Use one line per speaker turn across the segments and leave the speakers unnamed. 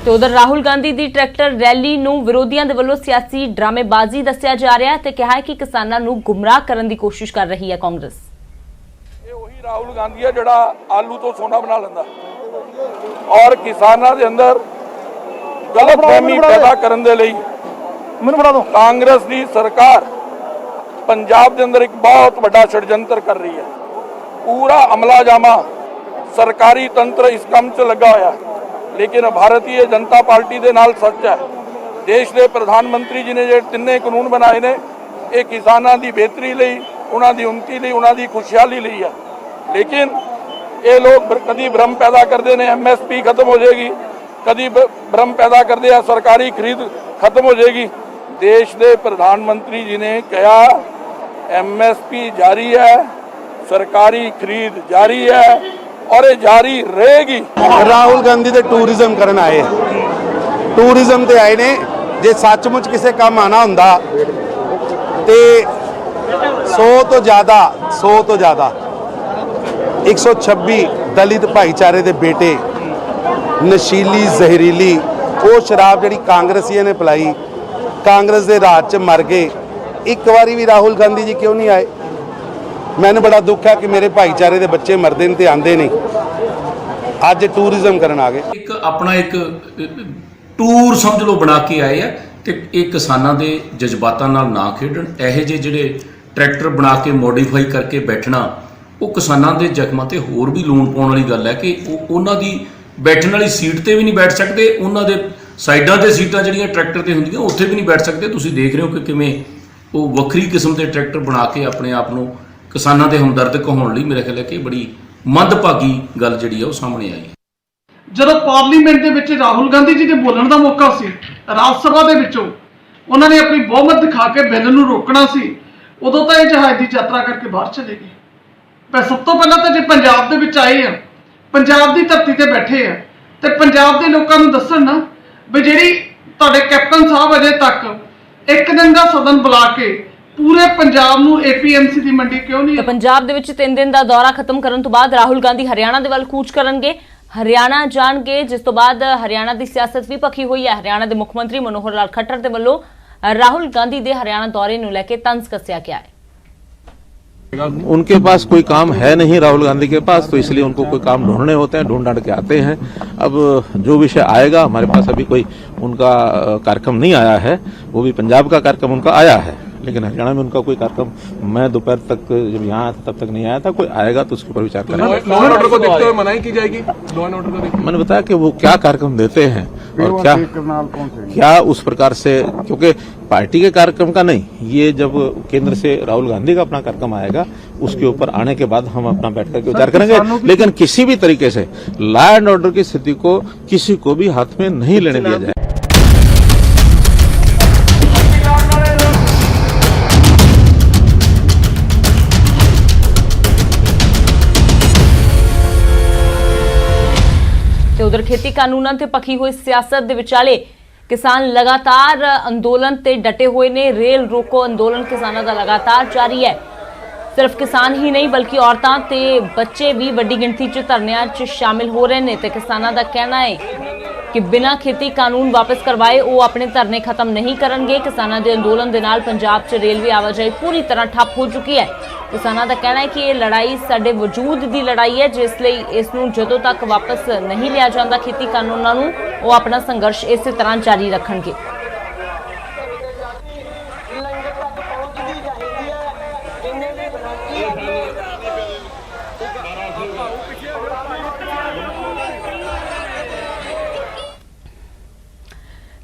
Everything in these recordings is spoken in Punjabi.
ਤੇ ਉਧਰ ਰਾਹੁਲ ਗਾਂधी ਦੀ ਟਰੈਕਟਰ ਰੈਲੀ ਨੂੰ ਵਿਰੋਧੀਆਂ ਦੇ ਵੱਲੋਂ ਸਿਆਸੀ ਡਰਾਮੇਬਾਜ਼ੀ ਦੱਸਿਆ ਜਾ ਰਿਹਾ ਹੈ ਤੇ ਕਿਹਾ ਹੈ ਕਿ ਕਿਸਾਨਾਂ ਨੂੰ ਗੁੰਮਰਾਹ ਕਰਨ ਦੀ ਕੋਸ਼ਿਸ਼ ਕਰ ਰਹੀ ਹੈ ਕਾਂਗਰਸ।
ਇਹ ਉਹੀ ਰਾਹੁਲ ਗਾਂਧੀ ਹੈ ਜਿਹੜਾ ਆਲੂ ਤੋਂ ਸੋਨਾ ਬਣਾ ਲੈਂਦਾ ਔਰ ਕਿਸਾਨਾਂ ਦੇ ਅੰਦਰ ਗਲਤਫਹਿਮੀ ਪੈਦਾ ਕਰਨ ਦੇ ਲਈ ਕਾਂਗਰਸ ਦੀ ਸਰਕਾਰ ਪੰਜਾਬ ਦੇ ਅੰਦਰ ਇੱਕ ਬਹੁਤ ਵੱਡਾ षडयंत्र कर रही है। पूरा अमला जामा सरकारी तंत्र इस काम च लगा होया, लेकिन भारतीय जनता पार्टी दे नाल सच है। देश के प्रधानमंत्री जी ने जो तिन्ने कानून बनाए ने ये किसानां दी बेहतरी लई, उन्हां दी उन्नति लई, उन्हां दी खुशहाली लई है। लेकिन ये लोग कदी भ्रम पैदा करते हैं MSP खत्म हो जाएगी, कदी भ्रम पैदा करते हैं सरकारी खरीद खत्म हो जाएगी। देश के प्रधानमंत्री जी ने कहा MSP जारी है, सरकारी खरीद जारी है और ये जारी रहेगी।
राहुल गांधी तो टूरिज्म करन आए, टूरिज्म ते आए ने। जे सचमुच किसी काम आना हुंदा ते 100 तो ज़्यादा 126 दलित भाईचारे के बेटे नशीली जहरीली वो शराब जी कांग्रेसियों ने पिलाई, कांग्रेस के राज च मर गए। एक बारी भी राहुल गांधी जी क्यों नहीं आए? मैंने बड़ा दुख है कि मेरे भाईचारे के बच्चे मरते हैं तो आते नहीं। अज टूरिज्म करन आ गए,
एक अपना एक टूर समझ लो बना के आए हैं तो ये किसानों के जज्बातों नाल ना खेडण। ਇਹੋ ਜਿਹੇ ਜਿਹੜੇ ट्रैक्टर बना के मॉडिफाई करके बैठना वो किसानों के जख्मां ते होर भी लूण पाउण वाली गल है कि उन्हां दी बैठण वाली सीट ते भी नहीं बैठ सकते, उन्हां दे साइडां ते सीटां जिहड़ियां ट्रैक्टर ते हुंदियां उत्थे भी नहीं बैठ सकते। तुसीं देख रहे हो कि किवें वो वक्री किस्म के ट्रैक्टर बना के अपने आप को किसानों के हमदर्द कहाउण लई मेरा ख्याल है कि बड़ी मंदभागी गल जिहड़ी है वो सामने आई है।
ਜਦੋਂ ਪਾਰਲੀਮੈਂਟ ਦੇ ਵਿੱਚ ਰਾਹੁਲ ਗਾਂਧੀ ਜੀ ਦੇ ਬੋਲਣ ਦਾ ਮੌਕਾ ਸੀ, ਰਾਜ ਸਭਾ ਦੇ ਵਿੱਚੋਂ ਉਹਨਾਂ ਨੇ ਆਪਣੀ ਬਹੁਮਤ ਦਿਖਾ ਕੇ ਬਿੱਲ ਨੂੰ ਰੋਕਣਾ ਸੀ, ਉਦੋਂ ਤਾਂ ਇਹ ਜਹਾਜ਼ ਦੀ ਯਾਤਰਾ ਕਰਕੇ ਬਾਹਰ ਚਲੇ ਗਏ। ਪਰ ਸਭ ਤੋਂ ਪਹਿਲਾਂ ਤਾਂ ਜੇ ਪੰਜਾਬ ਦੇ ਵਿੱਚ ਆਏ ਆ, ਪੰਜਾਬ ਦੀ ਧਰਤੀ ਤੇ ਬੈਠੇ ਆ ਤੇ ਪੰਜਾਬ ਦੇ ਲੋਕਾਂ ਨੂੰ ਦੱਸਣ ਨਾ ਵੀ ਜਿਹੜੀ ਤੁਹਾਡੇ ਕੈਪਟਨ ਸਾਹਿਬ ਅਜੇ ਤੱਕ ਇੱਕ ਦਿਨ ਦਾ ਸਦਨ ਬੁਲਾ ਕੇ पूरे पंजाब नूं APMC दी मंडी क्यों नहीं?
पंजाब दे विच 3 दिन का दौरा खत्म करन तो बाद राहुल गांधी हरियाणा दे वल कूच करनगे, हरियाणा जाणगे, जिस तो बाद हरियाणा की सियासत भी पक्की हुई है। हरियाणा के मुख मंत्री मनोहर लाल खट्टर दे वल्लों राहुल गांधी के हरियाणा दौरे नूं लैके तंज कसिया गया है।
उनके पास कोई काम है नहीं राहुल गांधी के पास, तो इसलिए उनको कोई काम ढूंढने होते हैं, ढूंढ ढांड के आते हैं। अब जो विषय आएगा, हमारे पास अभी कोई उनका कार्यक्रम नहीं आया है, वो भी पंजाब का कार्यक्रम उनका आया है, लेकिन हरियाणा में उनका कोई कार्यक्रम मैं दोपहर तक जब यहाँ आया था तब तक नहीं आया था। कोई आएगा तो उसके ऊपर विचार करेंगे।
लॉ एंड ऑर्डर को देखते हुए मनाही की जाएगी। लॉ एंड ऑर्डर को देखते
मैंने बताया कि वो क्या कार्यक्रम देते हैं और क्या उस प्रकार से, क्योंकि पार्टी के कार्यक्रम का नहीं, ये जब केंद्र से राहुल गांधी का अपना कार्यक्रम आएगा उसके ऊपर आने के बाद हम अपना बैठ करके विचार करेंगे। लेकिन किसी भी तरीके से लॉ एंड ऑर्डर की स्थिति को किसी को भी हाथ में नहीं लेने दिया जाए।
उधर खेती कानूनां ते पखी हुई सियासत दे विचाले किसान लगातार अंदोलन ते डटे हुए ने। रेल रोको अंदोलन किसानों का लगातार जारी है। सिर्फ किसान ही नहीं बल्कि औरतां ते बच्चे भी बड़ी गिनती च धरनियां च शामिल हो रहे हैं ते किसानों का कहना है कि बिना खेती कानून वापस करवाए वो अपने धरने खत्म नहीं करेंगे। किसानों के अंदोलन के नाल पंजाब च रेलवे आवाजाही पूरी तरह ठप हो चुकी है। किसानों का कहना है कि ये लड़ाई साडे वजूद की लड़ाई है, जिसलिए इसनूं जदों तक वापस नहीं लिया जाता खेती कानूनों नूं वो अपना संघर्ष इस तरह जारी रखणगे।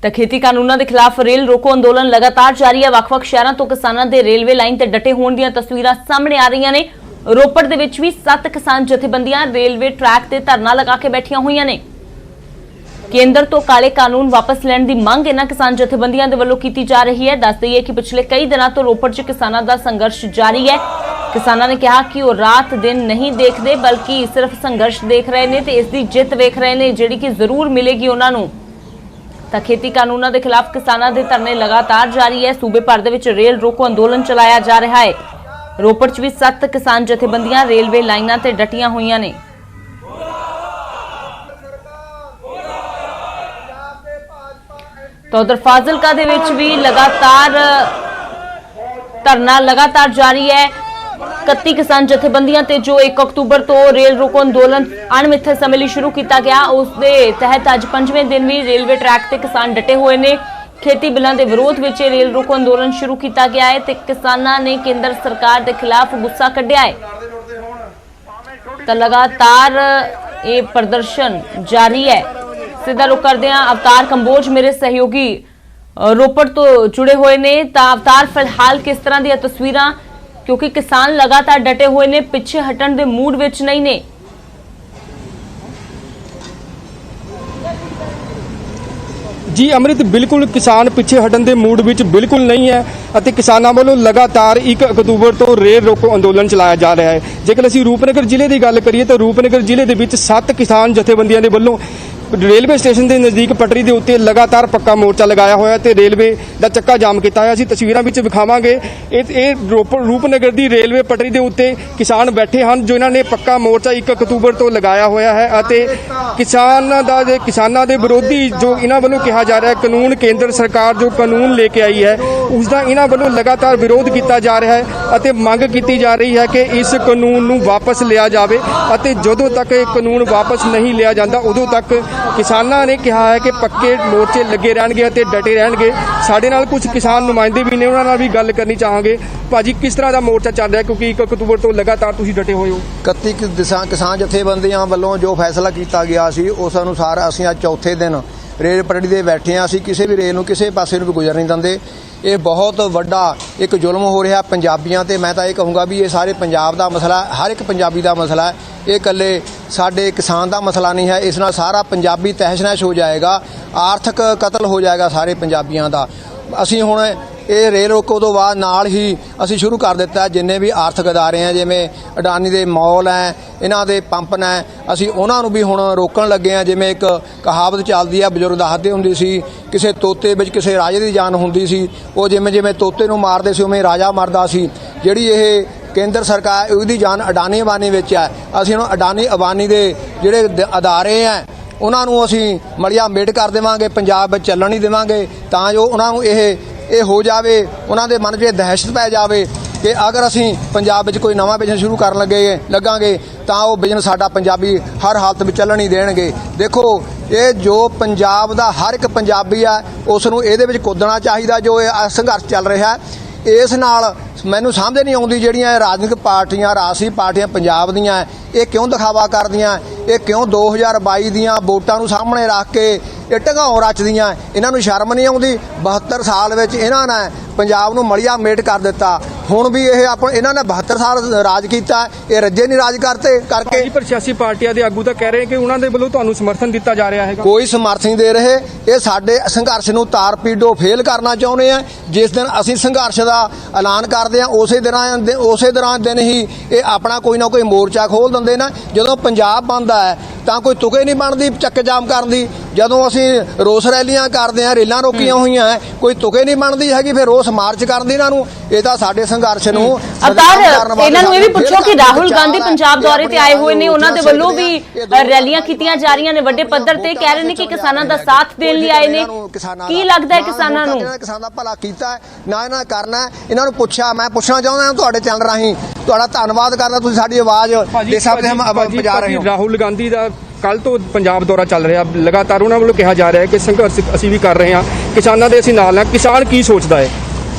तो खेती कानूनों के खिलाफ रेल रोको अंदोलन लगातार जारी है। ਵੱਖ-ਵੱਖ शहरों तो किसानों के रेलवे लाइन ते डटे होने दी तस्वीरां सामने आ रही ने। रोपड़ दे विच भी 7 किसान जथेबंदियां रेलवे ट्रैक ते धरना लगा के बैठियां हुई ने। केंद्र तो काले कानून वापस लैण दी मंग इन्हां किसान जथेबंदियां दे वल्लों कीती जा रही है। दस दईए कि पिछले कई दिनों तो रोपड़ च किसानों का संघर्ष जारी है। किसानों ने कहा कि वो रात दिन नहीं देखते बल्कि सिर्फ संघर्ष देख रहे हैं ते इसकी जित वेख रहे हैं, जिहड़ी कि जरूर मिलेगी उन्होंने। तो खेती कानूनों के खिलाफ किसानों के धरने लगातार जारी है। सूबे भर दे विच रेल रोको अंदोलन चलाया जा रहा है। रोपड़ च भी 7 किसान जथेबंदियां रेलवे लाइनां ते डटियां हुई ने। ਤਾਂ ਉਧਰ ਫਾਜ਼ਿਲਕਾ ਦੇ ਵਿੱਚ ਵੀ ਲਗਾਤਾਰ ਧਰਨਾ ਲਗਾਤਾਰ ਜਾਰੀ ਹੈ। 31 ਕਿਸਾਨ ਜਥੇਬੰਦੀਆਂ ਤੇ ਜੋ 1 ਅਕਤੂਬਰ ਤੋਂ ਰੇਲ ਰੋਕੋ ਅੰਦੋਲਨ ਅਣਮਿੱਥੇ ਸਮੇਂ ਲਈ ਸ਼ੁਰੂ ਕੀਤਾ ਗਿਆ, ਉਸ ਦੇ ਤਹਿਤ ਅੱਜ 5ਵੇਂ ਦਿਨ ਵੀ ਰੇਲਵੇ ਟਰੈਕ ਤੇ ਕਿਸਾਨ ਡਟੇ ਹੋਏ ਨੇ। ਖੇਤੀ ਬਿੱਲਾਂ ਦੇ ਵਿਰੋਧ ਵਿੱਚ ਰੇਲ ਰੋਕੋ ਅੰਦੋਲਨ ਸ਼ੁਰੂ ਕੀਤਾ ਗਿਆ ਹੈ ਤੇ ਕਿਸਾਨਾਂ ਨੇ ਕੇਂਦਰ ਸਰਕਾਰ ਦੇ ਖਿਲਾਫ ਗੁੱਸਾ ਕੱਢਿਆ ਹੈ। ਤਾਂ ਲਗਾਤਾਰ ਇਹ ਪ੍ਰਦਰਸ਼ਨ ਜਾਰੀ ਹੈ। ਸਿੱਧਾ ਰੁਕ ਕਰਦੇ ਹਾਂ ਅਵਤਾਰ ਕੰਬੋਜ ਮੇਰੇ ਸਹਿਯੋਗੀ ਰੋਪੜ ਤੋਂ ਜੁੜੇ ਹੋਏ ਨੇ। ਤਾਂ ਅਵਤਾਰ ਫਿਲਹਾਲ ਕਿਸ ਤਰ੍ਹਾਂ ਦੀਆਂ ਤਸਵੀਰਾਂ, ਕਿਉਂਕਿ ਕਿਸਾਨ ਲਗਾਤਾਰ ਡਟੇ ਹੋਏ ਨੇ, ਪਿੱਛੇ ਹਟਣ ਦੇ ਮੂਡ ਵਿੱਚ ਨਹੀਂ ਨੇ।
जी अमृत, बिल्कुल किसान पिछे हटन के मूड में बिल्कुल नहीं है ਅਤੇ ਕਿਸਾਨਾਂ ਵੱਲੋਂ ਲਗਾਤਾਰ 1 ਅਕਤੂਬਰ ਤੋਂ ਰੇਲ ਰੋਕੋ ਅੰਦੋਲਨ ਚਲਾਇਆ ਜਾ ਰਿਹਾ ਹੈ। ਜੇਕਰ ਅਸੀਂ ਰੂਪਨਗਰ ਜ਼ਿਲ੍ਹੇ ਦੀ ਗੱਲ ਕਰੀਏ ਤਾਂ ਰੂਪਨਗਰ ਜ਼ਿਲ੍ਹੇ ਦੇ ਵਿੱਚ 7 ਕਿਸਾਨ ਜਥੇਬੰਦੀਆਂ ਦੇ ਵੱਲੋਂ ਰੇਲਵੇ ਸਟੇਸ਼ਨ ਦੇ ਨਜ਼ਦੀਕ ਪਟੜੀ ਦੇ ਉੱਤੇ ਲਗਾਤਾਰ ਪੱਕਾ ਮੋਰਚਾ ਲਗਾਇਆ ਹੋਇਆ ਤੇ ਰੇਲਵੇ ਦਾ ਚੱਕਾ ਜਾਮ ਕੀਤਾ ਹੋਇਆ। ਅਸੀਂ ਤਸਵੀਰਾਂ ਵਿੱਚ ਵਿਖਾਵਾਂਗੇ। ਇਹ ਰੂਪਨਗਰ ਦੀ ਰੇਲਵੇ ਪਟੜੀ ਦੇ ਉੱਤੇ ਕਿਸਾਨ ਬੈਠੇ ਹਨ ਜੋ ਇਹਨਾਂ ਨੇ ਪੱਕਾ ਮੋਰਚਾ 1 ਅਕਤੂਬਰ ਤੋਂ ਲਗਾਇਆ ਹੋਇਆ ਹੈ ਅਤੇ ਕਿਸਾਨਾਂ ਦੇ ਵਿਰੋਧੀ ਜੋ ਇਹਨਾਂ ਵੱਲੋਂ ਕਿਹਾ ਜਾ ਰਿਹਾ ਹੈ ਕਾਨੂੰਨ, ਕੇਂਦਰ ਸਰਕਾਰ ਜੋ ਕਾਨੂੰਨ ਲੈ ਕੇ ਆਈ ਹੈ ਉਸ ਦਾ ਇਹਨਾਂ ਵੱਲੋਂ ਲਗਾਤਾਰ ਵਿਰੋਧ ਕੀਤਾ ਜਾ ਰਿਹਾ ਹੈ ਅਤੇ ਮੰਗ ਕੀਤੀ ਜਾ ਰਹੀ ਹੈ ਕਿ ਇਸ ਕਾਨੂੰਨ ਨੂੰ ਵਾਪਸ ਲਿਆ ਜਾਵੇ ਅਤੇ ਜਦੋਂ ਤੱਕ ਇਹ ਕਾਨੂੰਨ ਵਾਪਸ ਨਹੀਂ ਲਿਆ ਜਾਂਦਾ ਉਦੋਂ ਤੱਕ ਕਿਸਾਨਾਂ ਨੇ ਕਿਹਾ ਹੈ ਕਿ ਪੱਕੇ ਮੋਰਚੇ ਲੱਗੇ ਰਹਿਣਗੇ ਅਤੇ ਡਟੇ ਰਹਿਣਗੇ। ਸਾਡੇ ਨਾਲ ਕੁਝ ਕਿਸਾਨ ਨੁਮਾਇੰਦੇ ਵੀ ਨੇ, ਉਹਨਾਂ ਨਾਲ ਵੀ ਗੱਲ ਕਰਨੀ ਚਾਹਾਂਗੇ। ਭਾਜੀ, ਕਿਸ ਤਰ੍ਹਾਂ ਦਾ ਮੋਰਚਾ ਚੱਲ ਰਿਹਾ ਕਿਉਂਕਿ 1 ਅਕਤੂਬਰ ਤੋਂ ਲਗਾਤਾਰ ਤੁਸੀਂ ਡਟੇ ਹੋਏ ਹੋ?
31 ਕਿਸਾਨ ਜਥੇਬੰਦੀਆਂ ਵੱਲੋਂ ਜੋ ਫੈਸਲਾ ਕੀਤਾ ਗਿਆ ਸੀ ਉਸ ਅਨੁਸਾਰ ਅਸੀਂ ਅੱਜ ਚੌਥੇ ਦਿਨ ਰੇਲ ਪਟੜੀ ਦੇ ਬੈਠੇ ਹਾਂ। ਅਸੀਂ ਕਿਸੇ ਵੀ ਰੇਲ ਨੂੰ ਕਿਸੇ ਪਾਸੇ ਨੂੰ ਵੀ ਗੁਜ਼ਰ ਨਹੀਂ ਦਿੰਦੇ। ਇਹ ਬਹੁਤ ਵੱਡਾ ਇੱਕ ਜ਼ੁਲਮ ਹੋ ਰਿਹਾ ਪੰਜਾਬੀਆਂ ਤੇ। ਮੈਂ ਤਾਂ ਇਹ ਕਹੂੰਗਾ ਵੀ ਇਹ ਸਾਰੇ ਪੰਜਾਬ ਦਾ ਮਸਲਾ, ਹਰ ਇੱਕ ਪੰਜਾਬੀ ਦਾ ਮਸਲਾ ਹੈ। ਇਹ ਇਕੱਲੇ ਸਾਡੇ ਕਿਸਾਨ ਦਾ ਮਸਲਾ ਨਹੀਂ ਹੈ। ਇਸ ਨਾਲ ਸਾਰਾ ਪੰਜਾਬੀ ਤਹਿਸ਼ ਨਹਿਸ਼ ਹੋ ਜਾਏਗਾ, ਆਰਥਿਕ ਕਤਲ ਹੋ ਜਾਏਗਾ ਸਾਰੇ ਪੰਜਾਬੀਆਂ ਦਾ। ਅਸੀਂ ਹੁਣ ਇਹ ਰੇਲ ਰੋਕੋ ਤੋਂ ਬਾਅਦ ਨਾਲ ਹੀ ਅਸੀਂ ਸ਼ੁਰੂ ਕਰ ਦਿੱਤਾ ਜਿੰਨੇ ਵੀ ਆਰਥਿਕ ਅਦਾਰੇ ਆ, ਜਿਵੇਂ ਅਡਾਨੀ ਦੇ ਮੌਲ ਹੈ, ਇਹਨਾਂ ਦੇ ਪੰਪ ਨੇ, ਅਸੀਂ ਉਹਨਾਂ ਨੂੰ ਵੀ ਹੁਣ ਰੋਕਣ ਲੱਗੇ ਆ। ਜਿਵੇਂ ਇੱਕ ਕਹਾਵਤ ਚੱਲਦੀ ਆ, ਬਜ਼ੁਰਗ ਦੱਸਦੇ ਹੁੰਦੇ ਸੀ, ਕਿਸੇ ਤੋਤੇ ਵਿੱਚ ਕਿਸੇ ਰਾਜੇ ਦੀ ਜਾਨ ਹੁੰਦੀ ਸੀ। ਉਹ ਜਿਵੇਂ ਜਿਵੇਂ ਤੋਤੇ ਨੂੰ ਮਾਰਦੇ ਸੀ ਉਵੇਂ ਰਾਜਾ ਮਰਦਾ ਸੀ। ਜਿਹੜੀ ਇਹ ਕੇਂਦਰ ਸਰਕਾਰ ਉਹਦੀ ਜਾਨ ਅਡਾਨੀ ਅਬਾਨੀ ਵਿੱਚ ਹੈ। ਅਸੀਂ ਹੁਣ ਅਡਾਨੀ ਅਬਾਨੀ ਦੇ ਜਿਹੜੇ ਅਦਾਰੇ ਆ ਉਹਨਾਂ ਨੂੰ ਅਸੀਂ ਮਲਿਆ ਮੇਟ ਕਰ ਦੇਵਾਂਗੇ, ਪੰਜਾਬ ਵਿੱਚ ਚੱਲਣ ਨਹੀਂ ਦੇਵਾਂਗੇ ਤਾਂ ਜੋ ਉਹਨਾਂ ਨੂੰ ਇਹ ਹੋ ਜਾਵੇ, ਉਹਨਾਂ ਦੇ ਮਨ 'ਚ ਦਹਿਸ਼ਤ ਪੈ ਜਾਵੇ ਕਿ ਅਗਰ ਅਸੀਂ ਪੰਜਾਬ ਵਿੱਚ ਕੋਈ ਨਵਾਂ ਬਿਜ਼ਨਸ ਸ਼ੁਰੂ ਕਰਨ ਲੱਗਾਂਗੇ ਤਾਂ ਉਹ ਬਿਜ਼ਨਸ ਸਾਡਾ ਪੰਜਾਬੀ ਹਰ ਹਾਲਤ ਵਿੱਚ ਚੱਲਣ ਨਹੀਂ ਦੇਣਗੇ। ਦੇਖੋ, ਇਹ ਜੋ ਪੰਜਾਬ ਦਾ ਹਰ ਇੱਕ ਪੰਜਾਬੀ ਆ ਉਸ ਨੂੰ ਇਹਦੇ ਵਿੱਚ ਕੁੱਦਣਾ ਚਾਹੀਦਾ ਜੋ ਇਹ ਸੰਘਰਸ਼ ਚੱਲ ਰਿਹਾ। ਇਸ ਨਾਲ ਮੈਨੂੰ ਸਮਝ ਨਹੀਂ ਆਉਂਦੀ ਜਿਹੜੀਆਂ ਇਹ ਰਾਜਨੀਤਿਕ ਪਾਰਟੀਆਂ, ਰਾਜਸੀ ਪਾਰਟੀਆਂ ਪੰਜਾਬ ਦੀਆਂ ਇਹ ਕਿਉਂ ਦਿਖਾਵਾ ਕਰਦੀਆਂ, ਇਹ ਕਿਉਂ 2022 ਦੀਆਂ ਵੋਟਾਂ ਨੂੰ ਸਾਹਮਣੇ ਰੱਖ ਕੇ ਇਹ ਢੰਗਾਉ ਰਚਦੀਆਂ। ਇਹਨਾਂ ਨੂੰ ਸ਼ਰਮ ਨਹੀਂ ਆਉਂਦੀ? 72 ਸਾਲ ਵਿੱਚ ਇਹਨਾਂ ਨੇ ਪੰਜਾਬ ਨੂੰ ਮਲਿਆ ਮੇਟ ਕਰ ਦਿੱਤਾ। ਹੁਣ ਵੀ ਇਹ ਇਹਨਾਂ ਨੇ 72 ਸਾਲ ਰਾਜ ਕੀਤਾ, ਇਹ ਰੱਜੇ ਨਹੀਂ ਰਾਜ ਕਰਕੇ।
ਪਰ ਸਿਆਸੀ ਪਾਰਟੀਆਂ ਦੇ ਆਗੂ ਤਾਂ ਕਹਿ ਰਹੇ ਕਿ ਉਹਨਾਂ ਦੇ ਵੱਲੋਂ ਤੁਹਾਨੂੰ ਸਮਰਥਨ ਦਿੱਤਾ ਜਾ ਰਿਹਾ ਹੈਗਾ।
ਕੋਈ ਸਮਰਥਨ ਨਹੀਂ ਦੇ ਰਹੇ। ਇਹ ਸਾਡੇ ਸੰਘਰਸ਼ ਨੂੰ ਤਾਰ ਪੀਡੋ ਫੇਲ ਕਰਨਾ ਚਾਹੁੰਦੇ ਆ। ਜਿਸ ਦਿਨ ਅਸੀਂ ਸੰਘਰਸ਼ ਦਾ ਐਲਾਨ ਕਰਦੇ ਆ ਉਸੇ ਦਿਨ ਹੀ ਇਹ ਆਪਣਾ ਕੋਈ ਨਾ ਕੋਈ ਮੋਰਚਾ ਖੋਲ ਦਿੰਦੇ ਨੇ। ਜਦੋਂ ਪੰਜਾਬ ਬਣਦਾ ਹੈ ਤਾਂ ਕੋਈ ਤੁਕੇ ਨਹੀਂ ਬਣਦੀ ਚੱਕ ਜਾਮ ਕਰਨ ਦੀ। ਜਦੋਂ ਅਸੀਂ ਰੋਸ ਰੈਲੀਆਂ ਕਰਦੇ ਆ, ਰੇਲਾਂ ਰੋਕੀਆਂ ਹੋਈਆਂ, ਕੋਈ ਤੁਕੇ ਨਹੀਂ ਬਣਦੀ ਹੈਗੀ ਫਿਰ ਰੋਸ ਮਾਰਚ ਕਰਨ ਦੀ ਇਹਨਾਂ ਨੂੰ। ਇਹ ਤਾਂ ਸਾਡੇ ਸੰਘਰਸ਼ ਨੂੰ
ਅਵਤਾਰ, ਇਹਨਾਂ ਨੂੰ ਇਹ ਵੀ ਪੁੱਛੋ ਕਿ ਰਾਹੁਲ ਗਾਂਧੀ ਪੰਜਾਬ ਦੌਰੇ ਤੇ ਆਏ ਹੋਏ ਨੇ, ਉਹਨਾਂ ਦੇ ਵੱਲੋਂ ਵੀ ਰੈਲੀਆਂ ਕੀਤੀਆਂ ਜਾ ਰਹੀਆਂ ਨੇ ਵੱਡੇ ਪੱਧਰ ਤੇ, ਕਹਿ ਰਹੇ ਨੇ ਕਿ ਕਿਸਾਨਾਂ ਦਾ ਸਾਥ ਦੇਣ ਲਈ ਆਏ ਨੇ। ਕੀ ਲੱਗਦਾ ਹੈ ਕਿਸਾਨਾਂ ਨੂੰ?
ਕਿਸਾਨਾਂ ਦਾ ਭਲਾ ਕੀਤਾ ਨਾ ਇਹਨਾਂ ਕਰਨਾ। ਇਹਨਾਂ ਨੂੰ ਪੁੱਛਿਆ, ਮੈਂ ਪੁੱਛਣਾ ਚਾਹੁੰਦਾ ਤੁਹਾਡੇ ਚੈਨਲ ਰਾਹੀਂ, ਤੁਹਾਡਾ ਧੰਨਵਾਦ ਕਰਦਾ, ਤੁਸੀਂ ਸਾਡੀ ਆਵਾਜ਼ ਦੇ ਸਕਦੇ ਹਮ ਪਹੁੰਚਾ ਰਹੇ ਹੋ।
ਰਾਹੁਲ ਗਾਂਧੀ ਦਾ ਕੱਲ ਤੋਂ ਪੰਜਾਬ ਦੌਰਾ ਚੱਲ ਰਿਹਾ, ਲਗਾਤਾਰ ਉਹਨਾਂ ਵੱਲੋਂ ਕਿਹਾ ਜਾ ਰਿਹਾ ਹੈ ਕਿ ਸੰਘਰਸ਼ ਅਸੀਂ ਵੀ ਕਰ ਰਹੇ ਹਾਂ, ਕਿਸਾਨਾਂ ਦੇ ਅਸੀਂ ਨਾਲ ਹਾਂ। ਕਿਸਾਨ ਕੀ ਸੋਚਦਾ ਹੈ?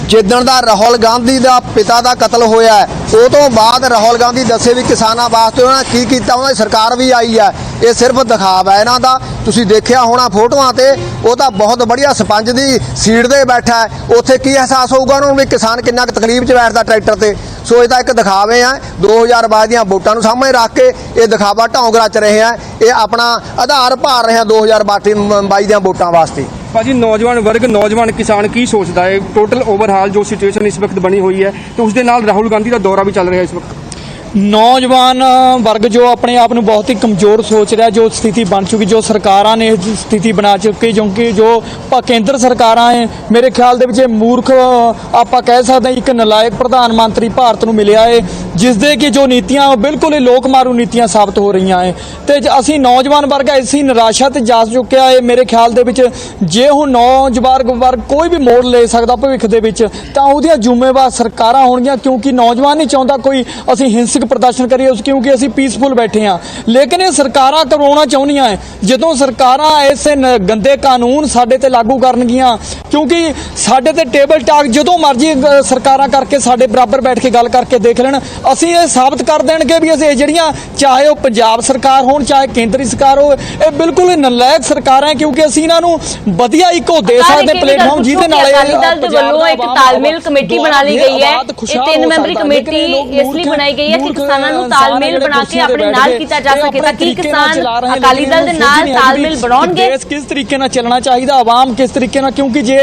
ਜਿੱਦਣ ਦਾ ਰਾਹੁਲ ਗਾਂਧੀ ਦਾ ਪਿਤਾ ਦਾ ਕਤਲ ਹੋਇਆ ਉਹ ਤੋਂ ਬਾਅਦ ਰਾਹੁਲ ਗਾਂਧੀ ਦੱਸੇ ਵੀ ਕਿਸਾਨਾਂ ਵਾਸਤੇ ਉਹਨਾਂ ਨੇ ਕੀ ਕੀਤਾ, ਉਹਨਾਂ ਦੀ ਸਰਕਾਰ ਵੀ ਆਈ ਹੈ। ਇਹ ਸਿਰਫ ਦਿਖਾਵਾ ਹੈ ਇਹਨਾਂ ਦਾ। ਤੁਸੀਂ ਦੇਖਿਆ ਹੋਣਾ ਫੋਟੋਆਂ ਤੇ, ਉਹ ਤਾਂ ਬਹੁਤ ਵਧੀਆ ਸਪੰਜ ਦੀ ਸੀਟ ਤੇ ਬੈਠਾ ਹੈ। ਉੱਥੇ ਕੀ ਅਹਿਸਾਸ ਹੋਊਗਾ ਉਹਨਾਂ ਨੂੰ ਵੀ ਕਿਸਾਨ ਕਿੰਨਾ ਕੁ ਤਕਲੀਫ 'ਚ ਬੈਠਦਾ ਟਰੈਕਟਰ ਤੇ। ਸੋ ਇਹ ਤਾਂ ਇੱਕ ਦਿਖਾਵੇ ਆ। 2022 ਦੀਆਂ ਵੋਟਾਂ ਨੂੰ ਸਾਹਮਣੇ ਰੱਖ ਕੇ ਇਹ ਦਿਖਾਵਾ ਢੌਂਗ ਰਚ ਰਹੇ ਆ। ਇਹ ਆਪਣਾ ਆਧਾਰ ਭਾਰ ਰਹੇ ਆ 2022 ਦੀਆਂ ਵੋਟਾਂ ਵਾਸਤੇ।
ਭਾਜੀ, ਨੌਜਵਾਨ ਵਰਗ, ਨੌਜਵਾਨ ਕਿਸਾਨ ਕੀ ਸੋਚਦਾ ਹੈ? ਟੋਟਲ ਓਵਰਹਾਲ ਜੋ ਸਿਚੁਏਸ਼ਨ ਇਸ ਵਕਤ ਬਣੀ ਹੋਈ ਹੈ ਤੇ ਉਸ ਦੇ ਨਾਲ ਰਾਹੁਲ ਗਾਂਧੀ ਦਾ ਦੌਰਾ ਵੀ ਚੱਲ ਰਿਹਾ ਇਸ ਵਕਤ। ਨੌਜਵਾਨ ਵਰਗ ਜੋ ਆਪਣੇ ਆਪ ਨੂੰ ਬਹੁਤ ਹੀ ਕਮਜ਼ੋਰ ਸੋਚ ਰਿਹਾ, ਜੋ ਸਥਿਤੀ ਬਣ ਚੁੱਕੀ, ਜੋ ਸਰਕਾਰਾਂ ਨੇ ਇਹ ਸਥਿਤੀ ਬਣਾ ਚੁੱਕੀ, ਕਿਉਂਕਿ ਜੋ ਕੇਂਦਰ ਸਰਕਾਰਾਂ ਹੈ, ਮੇਰੇ ਖਿਆਲ ਦੇ ਵਿੱਚ ਇਹ ਮੂਰਖ ਆਪਾਂ ਕਹਿ ਸਕਦੇ ਹਾਂ, ਇੱਕ ਨਲਾਇਕ ਪ੍ਰਧਾਨ ਮੰਤਰੀ ਭਾਰਤ ਨੂੰ ਮਿਲਿਆ ਹੈ, ਜਿਸ ਦੇ ਕਿ ਜੋ ਨੀਤੀਆਂ ਬਿਲਕੁਲ ਹੀ ਲੋਕ ਮਾਰੂ ਨੀਤੀਆਂ ਸਾਬਤ ਹੋ ਰਹੀਆਂ ਹੈ। ਤੇ ਅਸੀਂ ਨੌਜਵਾਨ ਵਰਗ ਐਸੀ ਨਿਰਾਸ਼ਾ ਤੇ ਜਾ ਚੁੱਕਿਆ ਹੈ। ਮੇਰੇ ਖਿਆਲ ਦੇ ਵਿੱਚ ਜੇ ਹੁਣ ਨੌਜਵਾਨ ਵਰਗ ਕੋਈ ਵੀ ਮੋੜ ਲੈ ਸਕਦਾ ਭਵਿੱਖ ਦੇ ਵਿੱਚ, ਤਾਂ ਉਹਦੀਆਂ ਜ਼ਿੰਮੇਵਾਰ ਸਰਕਾਰਾਂ ਹੋਣਗੀਆਂ, ਕਿਉਂਕਿ ਨੌਜਵਾਨ ਨਹੀਂ ਚਾਹੁੰਦਾ ਕੋਈ ਅਸੀਂ ਹਿੰਸਕ ਪ੍ਰਦਰਸ਼ਨ ਕਰੀਏ, ਕਿਉਂਕਿ ਅਸੀਂ ਪੀਸਫੁਲ ਬੈਠੇ ਹਾਂ। ਲੇਕਿਨ ਇਹ ਸਰਕਾਰਾਂ ਕਰਵਾਉਣਾ ਚਾਹੁੰਦੀਆਂ ਹੈ। ਜਦੋਂ ਸਰਕਾਰਾਂ ਐਸੇ ਗੰਦੇ ਕਾਨੂੰਨ ਸਾਡੇ ਤੇ ਲਾਗੂ ਕਰਨਗੀਆਂ, ਕਿਉਂਕਿ ਸਾਡੇ ਤੇ ਟੇਬਲ ਟਾਕ ਜਦੋਂ ਮਰਜ਼ੀ ਸਰਕਾਰਾਂ ਕਰਕੇ ਸਾਡੇ ਬਰਾਬਰ ਬੈਠ ਕੇ ਗੱਲ ਕਰਕੇ ਦੇਖ ਲੈਣ, ਅਸੀਂ ਇਹ ਸਾਬਤ ਕਰ ਦੇਣਗੇ ਵੀ ਅਸੀਂ ਜਿਹੜੀਆਂ, ਚਾਹੇ ਉਹ ਪੰਜਾਬ ਸਰਕਾਰ ਹੋਣ ਚਾਹੇ ਕੇਂਦਰੀ ਸਰਕਾਰ ਹੋਵੇ, ਇਹ ਬਿਲਕੁਲ ਹੀ ਨਲਾਇਕ ਸਰਕਾਰਾਂ ਹੈ, ਕਿਉਂਕਿ ਅਸੀਂ ਇਹਨਾਂ ਨੂੰ ਵਧੀਆ ਇੱਕੋ ਦੇ ਸਕਦੇ ਪਲੇਟਫਾਰਮ ਜਿਹਦੇ ਨਾਲ
ਅਕਾਲੀ ਦਲ ਦੇ ਵੱਲੋਂ ਇੱਕ ਤਾਲਮੇਲ ਕਮੇਟੀ ਬਣਾ ਲਈ ਗਈ ਹੈ। ਇਹ 3 ਮੈਂਬਰੀ ਕਮੇਟੀ ਇਸ ਲਈ ਬਣਾਈ ਗਈ ਹੈ ਕਿ ਕਿਸਾਨਾਂ ਨੂੰ ਤਾਲਮੇਲ ਬਣਾ ਕੇ ਆਪਣੇ ਨਾਲ ਕੀਤਾ ਜਾ ਸਕੇ, ਤਾਂ ਕਿ ਕਿਸਾਨ ਅਕਾਲੀ ਦਲ ਦੇ ਨਾਲ ਤਾਲਮੇਲ ਬਣਾਉਣਗੇ।
ਦੇਸ਼ ਕਿਸ ਤਰੀਕੇ ਨਾਲ ਚੱਲਣਾ ਚਾਹੀਦਾ, ਆਵਾਮ ਕਿਸ ਤਰੀਕੇ ਨਾਲ, ਕਿਉਂਕਿ ਜੇ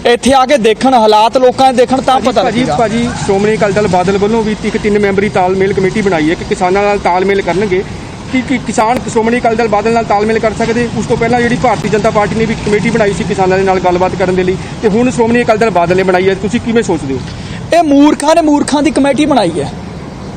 ਇੱਥੇ ਆ ਕੇ ਦੇਖਣ ਹਾਲਾਤ ਲੋਕਾਂ ਦੇ ਦੇਖਣ ਤਾਂ ਪਤਾ ਲੱਗੇਗਾ।
ਭਾਜੀ ਸ਼੍ਰੋਮਣੀ ਅਕਾਲੀ ਦਲ ਬਾਦਲ ਵੱਲੋਂ ਵੀ ਇੱਕ 3 ਮੈਂਬਰੀ ਤਾਲਮੇਲ ਕਮੇਟੀ ਬਣਾਈ ਹੈ ਕਿ ਕਿਸਾਨਾਂ ਨਾਲ ਤਾਲਮੇਲ ਕਰਨਗੇ ਕਿ ਕਿਸਾਨ ਸ਼੍ਰੋਮਣੀ ਅਕਾਲੀ ਦਲ ਬਾਦਲ ਨਾਲ ਤਾਲਮੇਲ ਕਰ ਸਕਦੇ। ਉਸ ਤੋਂ ਪਹਿਲਾਂ ਜਿਹੜੀ ਭਾਰਤੀ ਜਨਤਾ ਪਾਰਟੀ ਨੇ ਵੀ ਕਮੇਟੀ ਬਣਾਈ ਸੀ ਕਿਸਾਨਾਂ ਦੇ ਨਾਲ ਗੱਲਬਾਤ ਕਰਨ ਦੇ ਲਈ, ਤੇ ਹੁਣ ਸ਼੍ਰੋਮਣੀ ਅਕਾਲੀ ਦਲ ਬਾਦਲ ਨੇ ਬਣਾਈ ਹੈ। ਤੁਸੀਂ ਕਿਵੇਂ ਸੋਚਦੇ ਹੋ?
ਇਹ ਮੂਰਖਾਂ ਨੇ ਮੂਰਖਾਂ ਦੀ ਕਮੇਟੀ ਬਣਾਈ ਹੈ,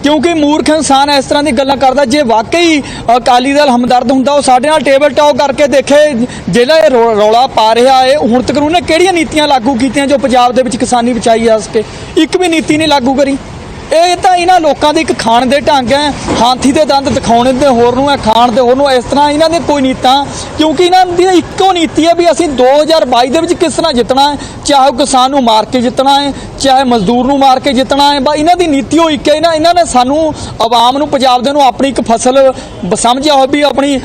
ਕਿਉਂਕਿ ਮੂਰਖ ਇਨਸਾਨ ਇਸ ਤਰ੍ਹਾਂ ਦੀ ਗੱਲਾਂ ਕਰਦਾ। ਜੇ ਵਾਕਈ ਅਕਾਲੀ ਦਲ ਹਮਦਰਦ ਹੁੰਦਾ, ਉਹ ਸਾਡੇ ਨਾਲ ਟੇਬਲ ਟਾਕ ਕਰਕੇ ਦੇਖੇ। ਜਿਹੜਾ ਇਹ ਰੌਲਾ ਪਾ ਰਿਹਾ ਹੈ, ਹੁਣ ਤੱਕ ਉਹਨੇ ਕਿਹੜੀਆਂ ਨੀਤੀਆਂ ਲਾਗੂ ਕੀਤੀਆਂ ਜੋ ਪੰਜਾਬ ਦੇ ਵਿੱਚ ਕਿਸਾਨੀ ਬਚਾਈ ਜਾ ਸਕੇ? ਇੱਕ ਵੀ ਨੀਤੀ ਨਹੀਂ ਲਾਗੂ ਕਰੀ। ਇਹ ਤਾਂ ਇਹਨਾਂ ਲੋਕਾਂ ਦੇ ਇੱਕ ਖਾਣ ਦੇ ਢੰਗ ਹੈ, ਹਾਥੀ ਦੇ ਦੰਦ ਦਿਖਾਉਣੇ ਦੇ ਹੋਰ ਨੂੰ ਹੈ, ਖਾਣ ਦੇ ਹੋਰ ਨੂੰ। ਇਸ ਤਰ੍ਹਾਂ ਇਹਨਾਂ ਦੇ ਕੋਈ ਨੀਤਾਂ, ਕਿਉਂਕਿ ਇਹਨਾਂ ਦੀ ਇੱਕੋ ਨੀਤੀ ਹੈ ਵੀ ਅਸੀਂ 2022 ਦੇ ਵਿੱਚ ਕਿਸ ਤਰ੍ਹਾਂ ਜਿੱਤਣਾ ਹੈ, ਚਾਹੇ ਉਹ ਕਿਸਾਨ ਨੂੰ ਮਾਰ ਕੇ ਜਿੱਤਣਾ ਹੈ, ਚਾਹੇ ਮਜ਼ਦੂਰ ਨੂੰ ਮਾਰ ਕੇ ਜਿੱਤਣਾ ਹੈ। ਬਸ ਇਹਨਾਂ ਦੀ ਨੀਤੀ ਉਹ ਇੱਕ ਹੈ। ਇਹਨਾਂ ਨੇ ਸਾਨੂੰ ਆਵਾਮ ਨੂੰ, ਪੰਜਾਬ ਦੇ ਨੂੰ ਆਪਣੀ ਇੱਕ ਫਸਲ ਸਮਝਿਆ ਹੋ ਵੀ ਆਪਣੀ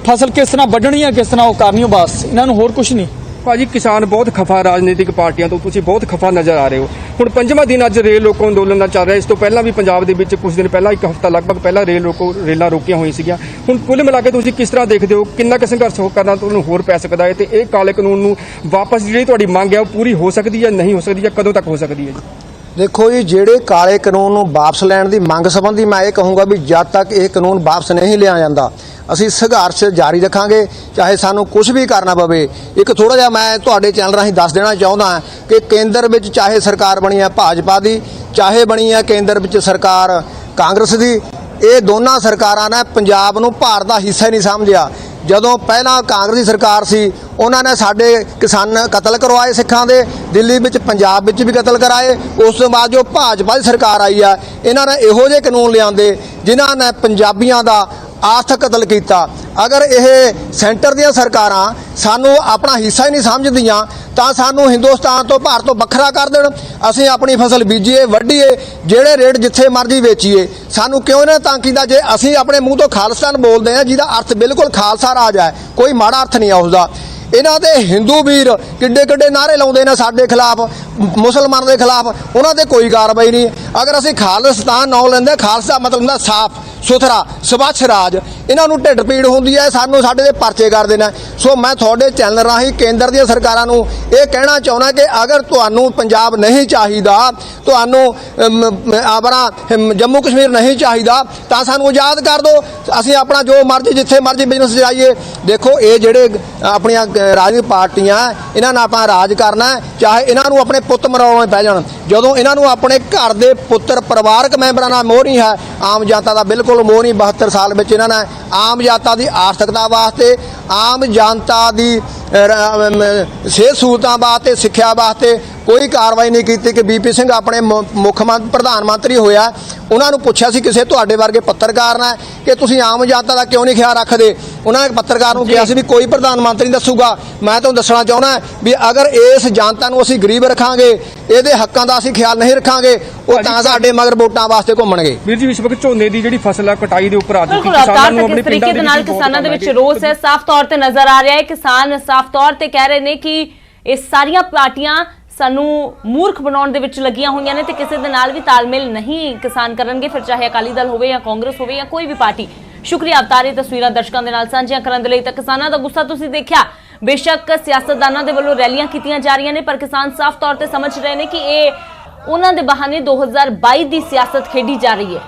ਫਸਲ ਕਿਸ ਤਰ੍ਹਾਂ ਵੱਢਣੀ ਹੈ, ਕਿਸ ਤਰ੍ਹਾਂ ਉਹ ਕਰਨੀ ਹੋ, ਬਸ ਇਹਨਾਂ ਨੂੰ ਹੋਰ ਕੁਝ ਨਹੀਂ।
ਭਾਜੀ ਕਿਸਾਨ ਬਹੁਤ ਖਫਾ ਰਾਜਨੀਤਿਕ ਪਾਰਟੀਆਂ ਤੋਂ, ਤੁਸੀਂ ਬਹੁਤ ਖਫਾ ਨਜ਼ਰ ਆ ਰਹੇ ਹੋ। ਹੁਣ 5ਵਾਂ ਦਿਨ ਅੱਜ ਰੇਲ ਰੋਕੋ ਅੰਦੋਲਨ ਦਾ ਚੱਲ ਰਿਹਾ। ਇਸ ਤੋਂ ਪਹਿਲਾਂ ਵੀ ਪੰਜਾਬ ਦੇ ਵਿੱਚ ਕੁਝ ਦਿਨ ਪਹਿਲਾਂ, ਇੱਕ ਹਫ਼ਤਾ ਲਗਭਗ ਪਹਿਲਾਂ ਰੇਲਾਂ ਰੋਕੀਆਂ ਹੋਈਆਂ ਸੀਗੀਆਂ। ਹੁਣ ਕੁੱਲ ਮਿਲਾ ਕੇ ਤੁਸੀਂ ਕਿਸ ਤਰ੍ਹਾਂ ਦੇਖਦੇ ਹੋ, ਕਿੰਨਾ ਕੁ ਸੰਘਰਸ਼ ਕਰਨਾ ਤੁਹਾਨੂੰ ਹੋਰ ਪੈ ਸਕਦਾ ਹੈ, ਤੇ ਇਹ ਕਾਲੇ ਕਾਨੂੰਨ ਨੂੰ ਵਾਪਸ ਜਿਹੜੀ ਤੁਹਾਡੀ ਮੰਗ ਹੈ ਉਹ ਪੂਰੀ ਹੋ ਸਕਦੀ ਹੈ, ਨਹੀਂ ਹੋ ਸਕਦੀ, ਜਾਂ ਕਦੋਂ ਤੱਕ ਹੋ ਸਕਦੀ ਹੈ ਜੀ?
ਦੇਖੋ ਜੀ, ਜਿਹੜੇ ਕਾਲੇ ਕਾਨੂੰਨ ਨੂੰ ਵਾਪਸ ਲੈਣ ਦੀ ਮੰਗ ਸੰਬੰਧੀ ਮੈਂ ਇਹ ਕਹੂੰਗਾ ਵੀ ਜਦ ਤੱਕ ਇਹ ਕਾਨੂੰਨ ਵਾਪਸ ਨਹੀਂ ਲਿਆ ਜਾਂਦਾ, ਅਸੀਂ ਸੰਘਰਸ਼ ਜਾਰੀ ਰੱਖਾਂਗੇ, ਚਾਹੇ ਸਾਨੂੰ ਕੁਝ ਵੀ ਕਰਨਾ ਪਵੇ। ਇੱਕ ਥੋੜਾ ਜਿਹਾ ਮੈਂ ਤੁਹਾਡੇ ਚੈਨਲ ਰਾਹੀਂ ਦੱਸ ਦੇਣਾ ਚਾਹੁੰਦਾ ਕਿ ਕੇਂਦਰ ਵਿੱਚ ਚਾਹੇ ਸਰਕਾਰ ਬਣੀ ਹੈ ਭਾਜਪਾ ਦੀ, ਚਾਹੇ ਬਣੀ ਹੈ ਕੇਂਦਰ ਵਿੱਚ ਸਰਕਾਰ ਕਾਂਗਰਸ ਦੀ, ਇਹ ਦੋਨਾਂ ਸਰਕਾਰਾਂ ਨੇ ਪੰਜਾਬ ਨੂੰ ਭਾਰਤ ਦਾ ਹਿੱਸਾ ਹੀ ਨਹੀਂ ਸਮਝਿਆ। ਜਦੋਂ ਪਹਿਲਾਂ ਕਾਂਗਰਸੀ ਸਰਕਾਰ ਸੀ, ਉਹਨਾਂ ਨੇ ਸਾਡੇ ਕਿਸਾਨ ਕਤਲ ਕਰਵਾਏ ਸਿੱਖਾਂ ਦੇ, ਦਿੱਲੀ ਵਿੱਚ ਪੰਜਾਬ ਵਿੱਚ ਵੀ ਕਤਲ ਕਰਾਏ। ਉਸ ਤੋਂ ਬਾਅਦ ਜੋ ਭਾਜਪਾ ਦੀ ਸਰਕਾਰ ਆਈ ਆ, ਇਹਨਾਂ ਨੇ ਇਹੋ ਜਿਹੇ ਕਾਨੂੰਨ ਲਿਆਂਦੇ ਜਿਨ੍ਹਾਂ ਨੇ ਪੰਜਾਬੀਆਂ ਦਾ ਆਰਥਿਕ ਕਤਲ ਕੀਤਾ। ਅਗਰ ਇਹ ਸੈਂਟਰ ਦੀਆਂ ਸਰਕਾਰਾਂ ਸਾਨੂੰ ਆਪਣਾ ਹਿੱਸਾ ਹੀ ਨਹੀਂ ਸਮਝਦੀਆਂ, ਤਾਂ ਸਾਨੂੰ ਹਿੰਦੁਸਤਾਨ ਤੋਂ, ਭਾਰਤ ਤੋਂ ਵੱਖਰਾ ਕਰ ਦੇਣ। ਅਸੀਂ ਆਪਣੀ ਫਸਲ ਬੀਜੀਏ, ਵੱਢੀਏ, ਜਿਹੜੇ ਰੇਟ ਜਿੱਥੇ ਮਰਜ਼ੀ ਵੇਚੀਏ। ਸਾਨੂੰ ਕਿਉਂ ਇਹਨਾਂ ਤੰਗ ਕੀਤਾ? ਜੇ ਅਸੀਂ ਆਪਣੇ ਮੂੰਹ ਤੋਂ ਖਾਲਿਸਤਾਨ ਬੋਲਦੇ ਹਾਂ, ਜਿਹਦਾ ਅਰਥ ਬਿਲਕੁਲ ਖਾਲਸਾ ਰਾਜ ਹੈ, ਕੋਈ ਮਾੜਾ ਅਰਥ ਨਹੀਂ ਆ ਉਸਦਾ। ਇਹਨਾਂ ਦੇ ਹਿੰਦੂ ਵੀਰ ਕਿੱਡੇ ਕਿੱਡੇ ਨਾਅਰੇ ਲਾਉਂਦੇ ਨੇ ਸਾਡੇ ਖਿਲਾਫ, ਮੁਸਲਮਾਨਾਂ ਦੇ ਖਿਲਾਫ, ਉਹਨਾਂ ਤੇ ਕੋਈ ਕਾਰਵਾਈ ਨਹੀਂ। ਅਗਰ ਅਸੀਂ ਖਾਲਿਸਤਾਨ ਨਾਂ ਲੈਂਦੇ, ਖਾਲਸਾ ਮਤਲਬ ਹੁੰਦਾ ਸਾਫ਼ ਸੁਥਰਾ ਸਵੱਛ ਰਾਜ, ਇਹਨਾਂ ਨੂੰ ਢਿੱਡ ਪੀੜ ਹੁੰਦੀ ਹੈ, ਸਾਨੂੰ ਸਾਡੇ ਦੇ ਪਰਚੇ ਕਰਦੇ ਨੇ। ਸੋ ਮੈਂ ਤੁਹਾਡੇ ਚੈਨਲ ਰਾਹੀਂ ਕੇਂਦਰ ਦੀਆਂ ਸਰਕਾਰਾਂ ਨੂੰ ਇਹ ਕਹਿਣਾ ਚਾਹੁੰਦਾ ਕਿ ਅਗਰ ਤੁਹਾਨੂੰ ਪੰਜਾਬ ਨਹੀਂ ਚਾਹੀਦਾ, ਤੁਹਾਨੂੰ ਆਪਣਾ ਜੰਮੂ ਕਸ਼ਮੀਰ ਨਹੀਂ ਚਾਹੀਦਾ, ਤਾਂ ਸਾਨੂੰ ਆਜ਼ਾਦ ਕਰ ਦਿਓ। ਅਸੀਂ ਆਪਣਾ ਜੋ ਮਰਜ਼ੀ ਜਿੱਥੇ ਮਰਜ਼ੀ ਬਿਜ਼ਨਸ ਜਾਈਏ। ਦੇਖੋ, ਇਹ ਜਿਹੜੇ ਆਪਣੀਆਂ ਰਾਜਨੀਤਿਕ ਪਾਰਟੀਆਂ, ਇਹਨਾਂ ਨਾਲ ਆਪਾਂ ਰਾਜ ਕਰਨਾ, ਚਾਹੇ ਇਹਨਾਂ ਨੂੰ ਆਪਣੇ ਪੁੱਤ ਮਰਾਉਣੇ ਪੈ ਜਾਣ। ਜਦੋਂ ਇਹਨਾਂ ਨੂੰ ਆਪਣੇ ਘਰ ਦੇ ਪੁੱਤਰ ਪਰਿਵਾਰਕ ਮੈਂਬਰਾਂ ਨਾਲ ਮੋਹ ਨਹੀਂ ਹੈ, ਆਮ ਜਨਤਾ ਦਾ ਬਿਲਕੁਲ ਮੋਹ ਨਹੀਂ। 72 ਸਾਲ ਵਿੱਚ ਇਹਨਾਂ ਨੇ ਆਮ ਜਨਤਾ ਦੀ ਆਰਥਿਕਤਾ ਵਾਸਤੇ, ਆਮ ਜਨਤਾ ਦੀ ਸਿਹਤ ਸਹੂਲਤਾਂ ਵਾਸਤੇ, ਸਿੱਖਿਆ ਵਾਸਤੇ ਕੋਈ ਕਾਰਵਾਈ ਨਹੀਂ ਕੀਤੀ। ਕਿ ਬੀਪੀ ਸਿੰਘ ਆਪਣੇ ਮੁੱਖ ਪ੍ਰਧਾਨ ਮੰਤਰੀ ਹੋਇਆ, ਉਹਨਾਂ ਨੂੰ ਪੁੱਛਿਆ ਸੀ ਕਿਸੇ ਤੁਹਾਡੇ ਵਰਗੇ ਪੱਤਰਕਾਰ ਨੇ ਕਿ ਤੁਸੀਂ ਆਮ ਜਨਤਾ ਦਾ ਕਿਉਂ ਨਹੀਂ ਖਿਆਲ ਰੱਖਦੇ? ਉਹਨਾਂ ਨੇ ਪੱਤਰਕਾਰ ਨੂੰ ਕਿਹਾ ਸੀ ਵੀ ਕੋਈ ਪ੍ਰਧਾਨ ਮੰਤਰੀ ਦੱਸੂਗਾ। ਮੈਂ ਤੁਹਾਨੂੰ ਦੱਸਣਾ ਚਾਹੁੰਦਾ ਵੀ ਅਗਰ ਇਸ ਜਨਤਾ ਨੂੰ ਅਸੀਂ ਗਰੀਬ ਰੱਖਾਂਗੇ, ਇਹਦੇ ਹੱਕਾਂ ਦਾ ਅਸੀਂ ਖਿਆਲ ਨਹੀਂ ਰੱਖਾਂਗੇ, ਉਹ ਤਾਂ ਸਾਡੇ ਮਗਰ ਵੋਟਾਂ ਵਾਸਤੇ ਘੁੰਮਣਗੇ।
ਵੀਰ ਜੀ, ਇਸ ਵਕਤ ਝੋਨੇ ਦੀ ਜਿਹੜੀ ਫਸਲ ਆ ਕਟਾਈ ਦੇ ਉੱਪਰ ਆ ਚੁੱਕੀ,
ਕਿਸਾਨਾਂ ਨੂੰ ਆਪਣੇ ਤਰੀਕੇ ਦੇ ਨਾਲ ਕਿਸਾਨਾਂ ਦੇ ਵਿੱਚ ਰੋਸ ਹੈ, ਸਾਫ਼ ਤੌਰ ਤੇ ਨਜ਼ਰ ਆ ਰਿਹਾ ਹੈ। ਕਿਸਾਨ ਸਾਫ਼ ਤੌਰ ਤੇ ਕਹਿ ਰਹੇ ਨੇ ਕਿ ਇਹ ਸਾਰੀਆਂ ਪਾਰਟੀਆਂ ਸਾਨੂੰ ਮੂਰਖ ਬਣਾਉਣ ਦੇ ਵਿੱਚ ਲੱਗੀਆਂ ਹੋਈਆਂ ਨੇ ਤੇ ਕਿਸੇ ਦੇ ਨਾਲ ਵੀ ਤਾਲਮੇਲ ਨਹੀਂ ਕਿਸਾਨ ਕਰਨਗੇ, ਫਿਰ ਚਾਹੇ ਅਕਾਲੀ ਦਲ ਹੋਵੇ ਜਾਂ ਕਾਂਗਰਸ ਹੋਵੇ ਜਾਂ ਕੋਈ ਵੀ ਪਾਰਟੀ। ਸ਼ੁਕਰੀਆ ਅਵਤਾਰੇ ਤਸਵੀਰਾਂ ਦਰਸ਼ਕਾਂ ਦੇ ਨਾਲ ਸਾਂਝੀਆਂ ਕਰਨ ਦੇ ਲਈ। ਤਾਂ ਕਿਸਾਨਾਂ ਦਾ ਗੁੱਸਾ ਤੁਸੀਂ ਦੇਖਿਆ। ਬੇਸ਼ੱਕ ਸਿਆਸਤਦਾਨਾਂ ਦੇ ਵੱਲੋਂ ਰੈਲੀਆਂ ਕੀਤੀਆਂ ਜਾ ਰਹੀਆਂ ਨੇ, ਪਰ ਕਿਸਾਨ ਸਾਫ਼ ਤੌਰ ਤੇ ਸਮਝ ਰਹੇ ਨੇ ਕਿ ਇਹ ਉਹਨਾਂ ਦੇ ਬਹਾਨੇ 2022 ਦੀ ਸਿਆਸਤ ਖੇਡੀ ਜਾ ਰਹੀ ਹੈ।